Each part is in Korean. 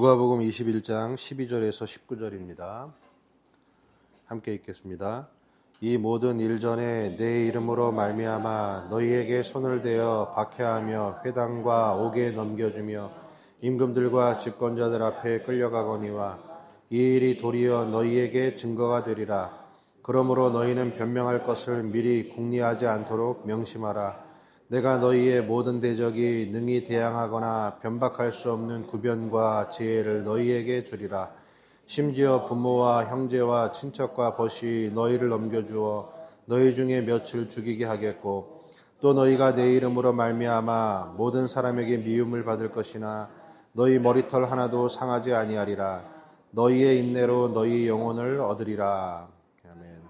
누가복음 21장 12절에서 19절입니다. 함께 읽겠습니다. 이 모든 일 전에 내 이름으로 말미암아 너희에게 손을 대어 박해하며 회당과 옥에 넘겨주며 임금들과 집권자들 앞에 끌려가거니와 이 일이 도리어 너희에게 증거가 되리라. 그러므로 너희는 변명할 것을 미리 궁리하지 않도록 명심하라. 내가 너희의 모든 대적이 능히 대항하거나 변박할 수 없는 구변과 지혜를 너희에게 주리라. 심지어 부모와 형제와 친척과 벗이 너희를 넘겨주어 너희 중에 몇을 죽이게 하겠고 또 너희가 내 이름으로 말미암아 모든 사람에게 미움을 받을 것이나 너희 머리털 하나도 상하지 아니하리라. 너희의 인내로 너희 영혼을 얻으리라. 아멘.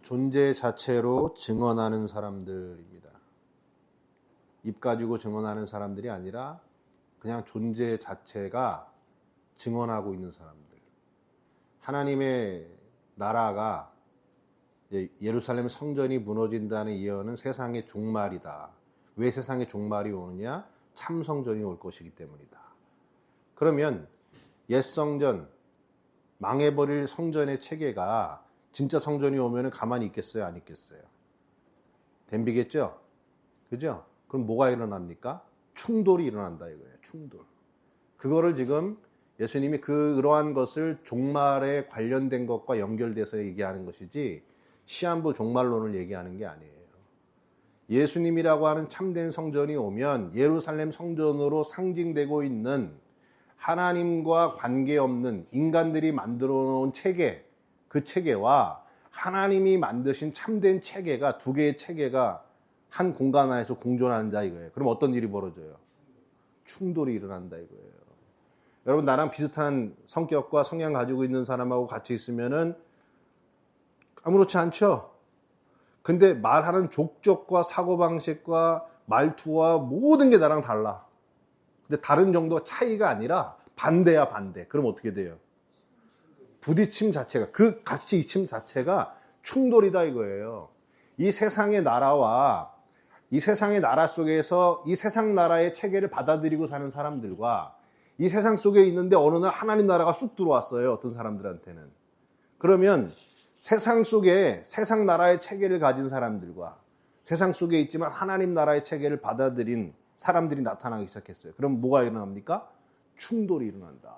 존재 자체로 증언하는 사람들입니다. 입 가지고 증언하는 사람들이 아니라 그냥 존재 자체가 증언하고 있는 사람들. 하나님의 나라가 예루살렘 성전이 무너진다는 예언은 세상의 종말이다. 왜 세상의 종말이 오느냐? 참 성전이 올 것이기 때문이다. 그러면 옛 성전, 망해버릴 성전의 체계가 진짜 성전이 오면 가만히 있겠어요? 안 있겠어요? 덤비겠죠? 그죠? 그럼 뭐가 일어납니까? 충돌이 일어난다 이거예요. 충돌. 그거를 지금 예수님이 그러한 것을 종말에 관련된 것과 연결돼서 얘기하는 것이지 시한부 종말론을 얘기하는 게 아니에요. 예수님이라고 하는 참된 성전이 오면 예루살렘 성전으로 상징되고 있는 하나님과 관계없는 인간들이 만들어 놓은 체계, 그 체계와 하나님이 만드신 참된 체계가 두 개의 체계가 한 공간 안에서 공존한다 이거예요. 그럼 어떤 일이 벌어져요? 충돌이 일어난다 이거예요. 여러분 나랑 비슷한 성격과 성향 가지고 있는 사람하고 같이 있으면은 아무렇지 않죠? 근데 말하는 족적과 사고방식과 말투와 모든 게 나랑 달라. 근데 다른 정도 차이가 아니라 반대야 반대. 그럼 어떻게 돼요? 부딪힘 자체가, 그 가치이침 자체가 충돌이다 이거예요. 이 세상의 나라와 이 세상의 나라 속에서 이 세상 나라의 체계를 받아들이고 사는 사람들과 이 세상 속에 있는데 어느 날 하나님 나라가 쑥 들어왔어요. 어떤 사람들한테는. 그러면 세상 속에 세상 나라의 체계를 가진 사람들과 세상 속에 있지만 하나님 나라의 체계를 받아들인 사람들이 나타나기 시작했어요. 그럼 뭐가 일어납니까? 충돌이 일어난다.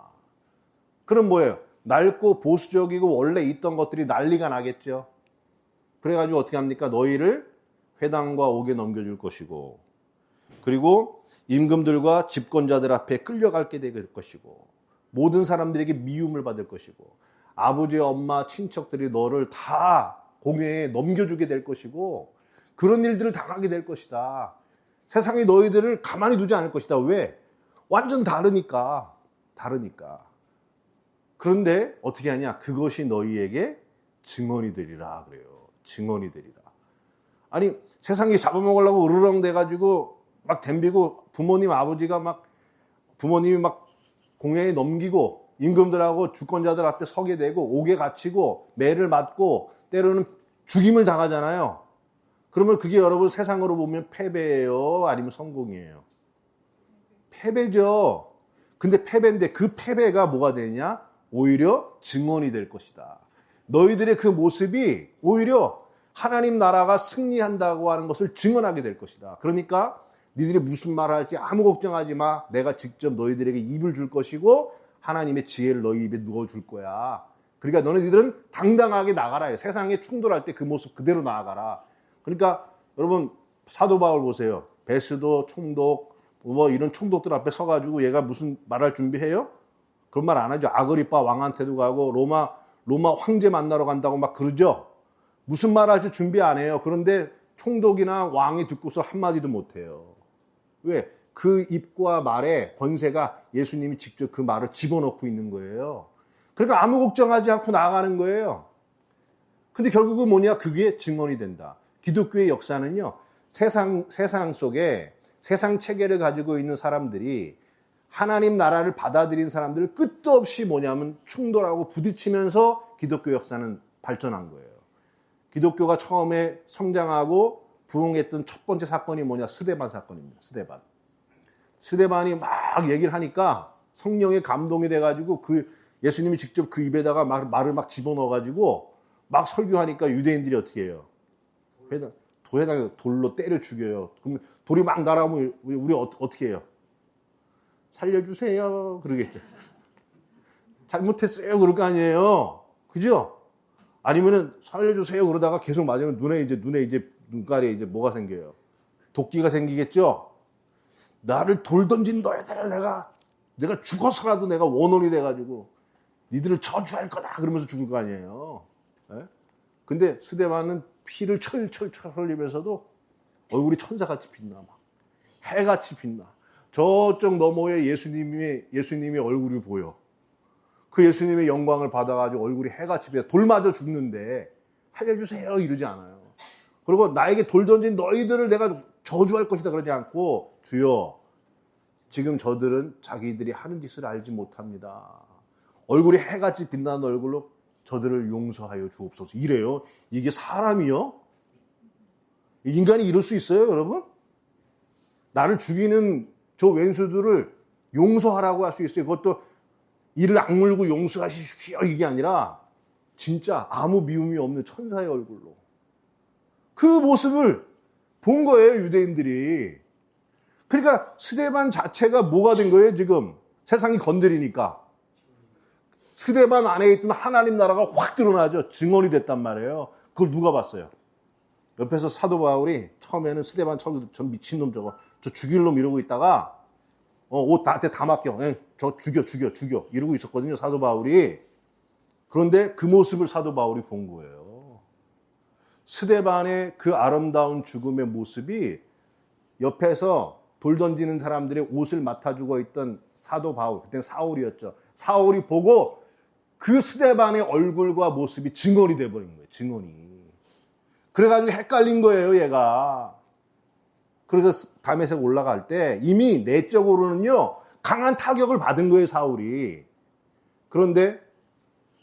그럼 뭐예요? 낡고 보수적이고 원래 있던 것들이 난리가 나겠죠. 그래가지고 어떻게 합니까? 너희를 회당과 옥에 넘겨줄 것이고 그리고 임금들과 집권자들 앞에 끌려가게 될 것이고 모든 사람들에게 미움을 받을 것이고 아버지, 엄마, 친척들이 너를 다 공회에 넘겨주게 될 것이고 그런 일들을 당하게 될 것이다. 세상이 너희들을 가만히 두지 않을 것이다. 왜? 완전 다르니까. 그런데 어떻게 하냐? 그것이 너희에게 증언이 되리라 그래요. 증언이 되리라. 아니 세상이 잡아먹으려고 으르렁 돼가지고 막 덤비고 부모님이 막 공회에 넘기고 임금들하고 주권자들 앞에 서게 되고 옥에 갇히고 매를 맞고 때로는 죽임을 당하잖아요. 그러면 그게 여러분 세상으로 보면 패배예요? 아니면 성공이에요? 패배죠. 근데 패배인데 그 패배가 뭐가 되냐? 오히려 증언이 될 것이다. 너희들의 그 모습이 오히려 하나님 나라가 승리한다고 하는 것을 증언하게 될 것이다. 그러니까 니들이 무슨 말을 할지 아무 걱정하지 마. 내가 직접 너희들에게 입을 줄 것이고 하나님의 지혜를 너희 입에 넣어줄 거야. 그러니까 너희들은 당당하게 나가라. 세상에 충돌할 때 그 모습 그대로 나아가라. 그러니까 여러분 사도 바울 보세요. 베스도 총독 뭐 이런 총독들 앞에 서가지고 얘가 무슨 말할 준비해요? 그런 말 안 하죠. 아그리빠 왕한테도 가고 로마 황제 만나러 간다고 막 그러죠. 무슨 말 할지 준비 안 해요. 그런데 총독이나 왕이 듣고서 한마디도 못해요. 왜? 그 입과 말에 권세가 예수님이 직접 그 말을 집어넣고 있는 거예요. 그러니까 아무 걱정하지 않고 나아가는 거예요. 근데 결국은 뭐냐? 그게 증언이 된다. 기독교의 역사는요. 세상 속에 세상 체계를 가지고 있는 사람들이 하나님 나라를 받아들인 사람들을 끝도 없이 뭐냐면 충돌하고 부딪히면서 기독교 역사는 발전한 거예요. 기독교가 처음에 성장하고 부흥했던 첫 번째 사건이 뭐냐? 스데반 사건입니다. 스데반이 막 얘기를 하니까 성령의 감동이 돼가지고 그 예수님이 직접 그 입에다가 말을 막 집어넣어가지고 막 설교하니까 유대인들이 어떻게 해요? 돌에다가 돌로 때려 죽여요. 그러면 돌이 막 날아오면 우리 어떻게 해요? 살려주세요. 그러겠죠. 잘못했어요. 그럴 거 아니에요. 그죠? 아니면은 살려주세요. 그러다가 계속 맞으면 눈에 이제 눈깔에 이제 뭐가 생겨요? 도끼가 생기겠죠? 나를 돌 던진 너희들을 내가 죽어서라도 내가 원혼이 돼가지고 니들을 저주할 거다. 그러면서 죽을 거 아니에요. 예? 근데 스데반은 피를 철철철 흘리면서도 얼굴이 천사같이 빛나. 막 해같이 빛나. 저쪽 너머에 예수님의 얼굴이 보여. 그 예수님의 영광을 받아가지고 얼굴이 해같이 빛나. 돌 맞아 죽는데 살려주세요 이러지 않아요. 그리고 나에게 돌 던진 너희들을 내가 저주할 것이다 그러지 않고 주여 지금 저들은 자기들이 하는 짓을 알지 못합니다. 얼굴이 해같이 빛나는 얼굴로 저들을 용서하여 주옵소서. 이래요. 이게 사람이요? 인간이 이럴 수 있어요, 여러분? 나를 죽이는 저 왼수들을 용서하라고 할 수 있어요. 그것도 이를 악물고 용서하십시오. 이게 아니라 진짜 아무 미움이 없는 천사의 얼굴로. 그 모습을 본 거예요, 유대인들이. 그러니까 스데반 자체가 뭐가 된 거예요, 지금? 세상이 건드리니까. 스데반 안에 있던 하나님 나라가 확 드러나죠. 증언이 됐단 말이에요. 그걸 누가 봤어요? 옆에서 사도 바울이 처음에는 스데반 저 미친놈 저 죽일 놈 이러고 있다가 옷 나한테 다 맡겨. 저 죽여 이러고 있었거든요, 사도 바울이. 그런데 그 모습을 사도 바울이 본 거예요. 스데반의 그 아름다운 죽음의 모습이 옆에서 돌 던지는 사람들의 옷을 맡아주고 있던 사도 바울, 그때는 사울이었죠. 사울이 보고 그 스데반의 얼굴과 모습이 증언이 돼버린 거예요. 증언이. 그래가지고 헷갈린 거예요, 얘가. 그래서 다메섹 올라갈 때 이미 내적으로는요 강한 타격을 받은 거예요, 사울이. 그런데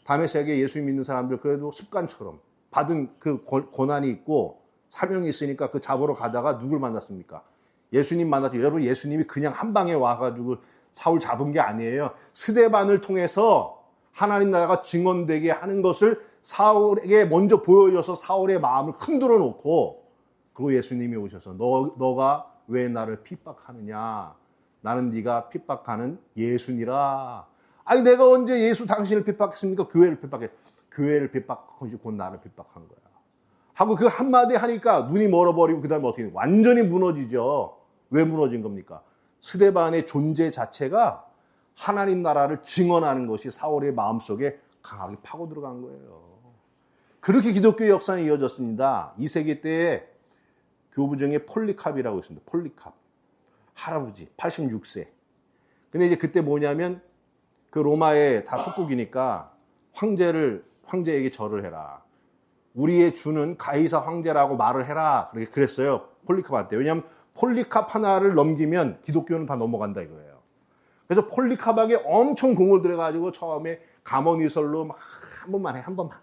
다메섹에 예수 믿는 사람들 그래도 습관처럼 받은 그 고난이 있고 사명이 있으니까 그 잡으러 가다가 누굴 만났습니까? 예수님 만났죠. 여러분, 예수님이 그냥 한 방에 와가지고 사울 잡은 게 아니에요. 스데반을 통해서 하나님 나라가 증언되게 하는 것을 사울에게 먼저 보여줘서 사울의 마음을 흔들어 놓고, 그리고 예수님이 오셔서 너가 왜 나를 핍박하느냐? 나는 네가 핍박하는 예수니라. 아니 내가 언제 예수 당신을 핍박했습니까? 교회를 핍박해. 교회를 핍박한 것이 곧 나를 핍박한 거야. 하고 그 한마디 하니까 눈이 멀어버리고 그 다음에 어떻게 완전히 무너지죠. 왜 무너진 겁니까? 스데반의 존재 자체가 하나님 나라를 증언하는 것이 사울의 마음속에 강하게 파고 들어간 거예요. 그렇게 기독교의 역사는 이어졌습니다. 2세기 때에 교부 중에 폴리캅이라고 있습니다. 폴리캅. 할아버지, 86세. 근데 이제 그때 뭐냐면 그 로마에 다 속국이니까 황제에게 절을 해라. 우리의 주는 가이사 황제라고 말을 해라. 그랬어요. 폴리캅한테. 왜냐하면 폴리캅 하나를 넘기면 기독교는 다 넘어간다 이거예요. 그래서 폴리캅에게 엄청 공을 들여가지고 처음에 감언이설로 막 한 번만 해, 한 번만.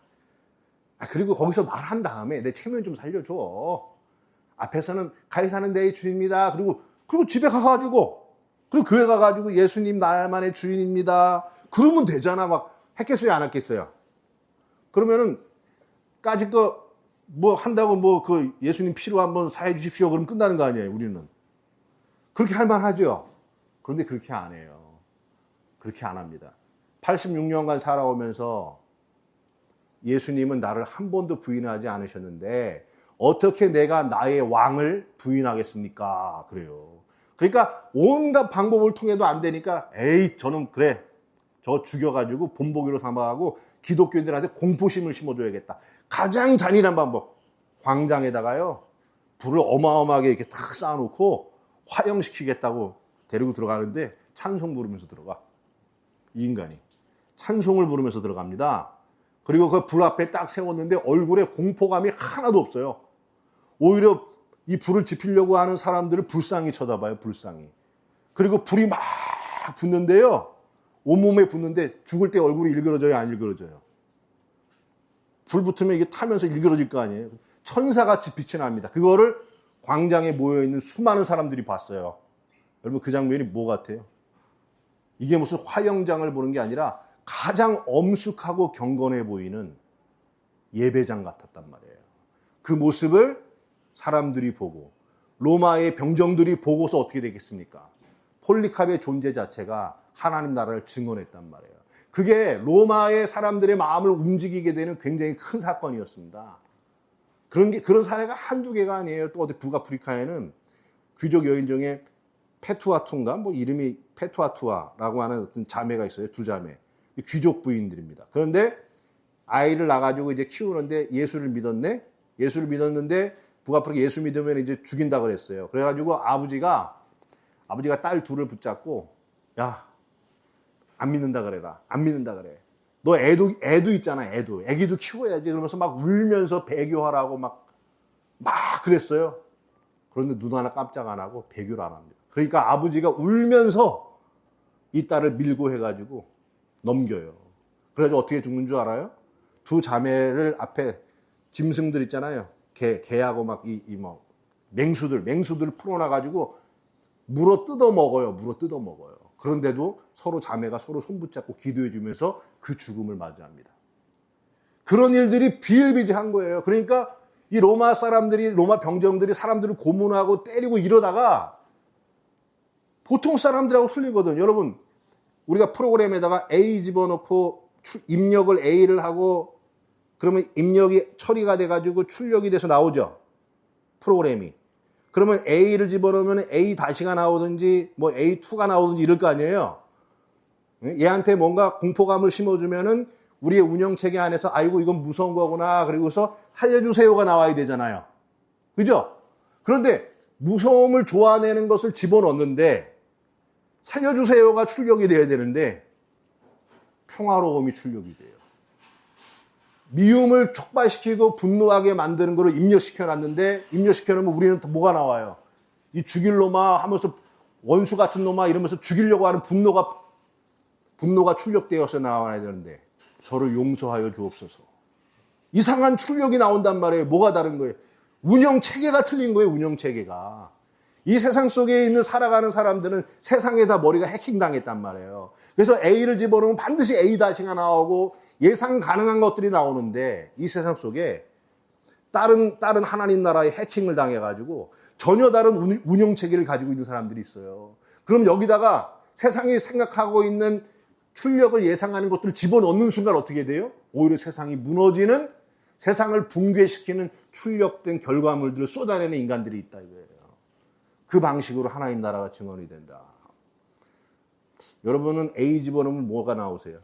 그리고 거기서 말한 다음에 내 체면 좀 살려줘. 앞에서는 가이사는 내 주입니다. 그리고 집에 가가지고, 그리고 교회 가가지고 예수님 나만의 주인입니다. 그러면 되잖아. 막 했겠어요, 안 했겠어요? 그러면은 까짓 거 뭐 한다고 뭐 그 예수님 피로 한번 사해 주십시오. 그럼 끝나는 거 아니에요, 우리는. 그렇게 할 만하죠. 그런데 그렇게 안 해요. 그렇게 안 합니다. 86년간 살아오면서 예수님은 나를 한 번도 부인하지 않으셨는데 어떻게 내가 나의 왕을 부인하겠습니까? 그래요. 그러니까 온갖 방법을 통해도 안 되니까 에이 저는 그래. 저 죽여가지고 본보기로 삼아가고 기독교인들한테 공포심을 심어줘야겠다. 가장 잔인한 방법. 광장에다가요. 불을 어마어마하게 이렇게 탁 쌓아놓고 화형시키겠다고 데리고 들어가는데 찬송 부르면서 들어가. 이 인간이. 찬송을 부르면서 들어갑니다. 그리고 그 불 앞에 딱 세웠는데 얼굴에 공포감이 하나도 없어요. 오히려 이 불을 지피려고 하는 사람들을 불쌍히 쳐다봐요. 불쌍히. 그리고 불이 막 붙는데요. 온몸에 붙는데 죽을 때 얼굴이 일그러져요? 안 일그러져요? 불 붙으면 이게 타면서 일그러질 거 아니에요? 천사같이 빛이 납니다. 그거를 광장에 모여있는 수많은 사람들이 봤어요. 여러분 그 장면이 뭐 같아요? 이게 무슨 화영장을 보는 게 아니라 가장 엄숙하고 경건해 보이는 예배장 같았단 말이에요. 그 모습을 사람들이 보고 로마의 병정들이 보고서 어떻게 되겠습니까? 폴리캅의 존재 자체가 하나님 나라를 증언했단 말이에요. 그게 로마의 사람들의 마음을 움직이게 되는 굉장히 큰 사건이었습니다. 그런 사례가 한두 개가 아니에요. 또 어디 북아프리카에는 귀족 여인 중에 페투아투인가? 뭐 이름이 페투아투아라고 하는 어떤 자매가 있어요. 두 자매. 귀족 부인들입니다. 그런데 아이를 낳아가지고 이제 키우는데 예수를 믿었네? 예수를 믿었는데 북아프리카 예수 믿으면 이제 죽인다 그랬어요. 그래가지고 아버지가 딸 둘을 붙잡고, 야, 안 믿는다 그래라. 안 믿는다 그래. 너 애도 있잖아, 애기도 키워야지. 그러면서 막 울면서 배교하라고 막 그랬어요. 그런데 눈 하나 깜짝 안 하고 배교를 안 합니다. 그러니까 아버지가 울면서 이 딸을 밀고 해가지고 넘겨요. 그래가지고 어떻게 죽는 줄 알아요? 두 자매를 앞에 짐승들 있잖아요. 개하고 막 뭐 맹수들 풀어놔가지고 물어 뜯어 먹어요. 그런데도 서로 자매가 서로 손붙잡고 기도해주면서 그 죽음을 맞이합니다. 그런 일들이 비일비재한 거예요. 그러니까 이 로마 병정들이 사람들을 고문하고 때리고 이러다가 보통 사람들하고 틀리거든요. 여러분, 우리가 프로그램에다가 A 집어넣고 입력을 A를 하고 그러면 입력이 처리가 돼가지고 출력이 돼서 나오죠. 프로그램이. 그러면 A를 집어넣으면 A-가 나오든지 뭐 A2가 나오든지 이럴 거 아니에요. 얘한테 뭔가 공포감을 심어주면은 우리의 운영체계 안에서 아이고 이건 무서운 거구나. 그리고서 살려주세요가 나와야 되잖아요. 그죠? 그런데 무서움을 좋아내는 것을 집어넣는데 살려주세요가 출력이 돼야 되는데 평화로움이 출력이 돼요. 미움을 촉발시키고 분노하게 만드는 거를 입력시켜놨는데 입력시켜놓으면 우리는 또 뭐가 나와요? 이 죽일 놈아 하면서 원수 같은 놈아 이러면서 죽이려고 하는 분노가 출력되어서 나와야 되는데 저를 용서하여 주옵소서. 이상한 출력이 나온단 말이에요. 뭐가 다른 거예요? 운영체계가 틀린 거예요. 운영체계가. 이 세상 속에 있는 살아가는 사람들은 세상에 다 머리가 해킹당했단 말이에요. 그래서 A를 집어넣으면 반드시 A-가 나오고 예상 가능한 것들이 나오는데 이 세상 속에 다른 하나님 나라의 해킹을 당해가지고 전혀 다른 운영체계를 가지고 있는 사람들이 있어요. 그럼 여기다가 세상이 생각하고 있는 출력을 예상하는 것들을 집어넣는 순간 어떻게 돼요? 오히려 세상이 무너지는, 세상을 붕괴시키는 출력된 결과물들을 쏟아내는 인간들이 있다 이거예요. 그 방식으로 하나님 나라가 증언이 된다. 여러분은 A 집어넣으면 뭐가 나오세요?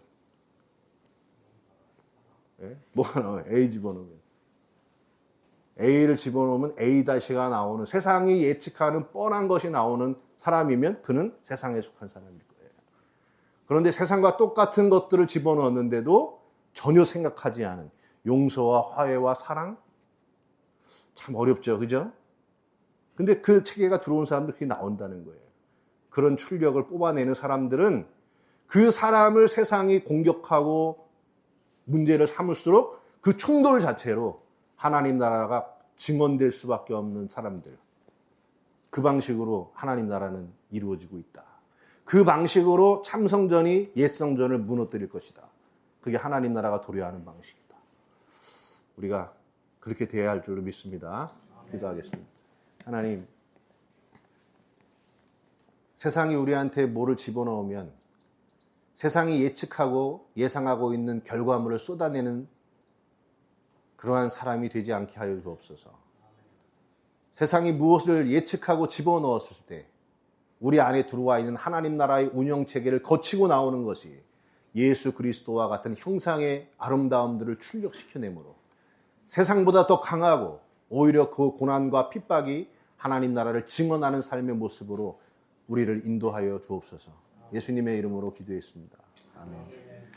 예? 뭐가 나와요? A 집어넣으면. A를 집어넣으면 A-가 나오는, 세상이 예측하는 뻔한 것이 나오는 사람이면 그는 세상에 속한 사람일 거예요. 그런데 세상과 똑같은 것들을 집어넣었는데도 전혀 생각하지 않은 용서와 화해와 사랑? 참 어렵죠. 그죠? 근데 그 체계가 들어온 사람들 그게 나온다는 거예요. 그런 출력을 뽑아내는 사람들은 그 사람을 세상이 공격하고 문제를 삼을수록 그 충돌 자체로 하나님 나라가 증언될 수밖에 없는 사람들. 그 방식으로 하나님 나라는 이루어지고 있다. 그 방식으로 참성전이 옛성전을 무너뜨릴 것이다. 그게 하나님 나라가 도래하는 방식이다. 우리가 그렇게 돼야 할 줄로 믿습니다. 기도하겠습니다. 하나님, 세상이 우리한테 뭐를 집어넣으면 세상이 예측하고 예상하고 있는 결과물을 쏟아내는 그러한 사람이 되지 않게 하여 주옵소서. 세상이 무엇을 예측하고 집어넣었을 때 우리 안에 들어와 있는 하나님 나라의 운영체계를 거치고 나오는 것이 예수 그리스도와 같은 형상의 아름다움들을 출력시켜내므로 세상보다 더 강하고 오히려 그 고난과 핍박이 하나님 나라를 증언하는 삶의 모습으로 우리를 인도하여 주옵소서. 예수님의 이름으로 기도했습니다. 아멘.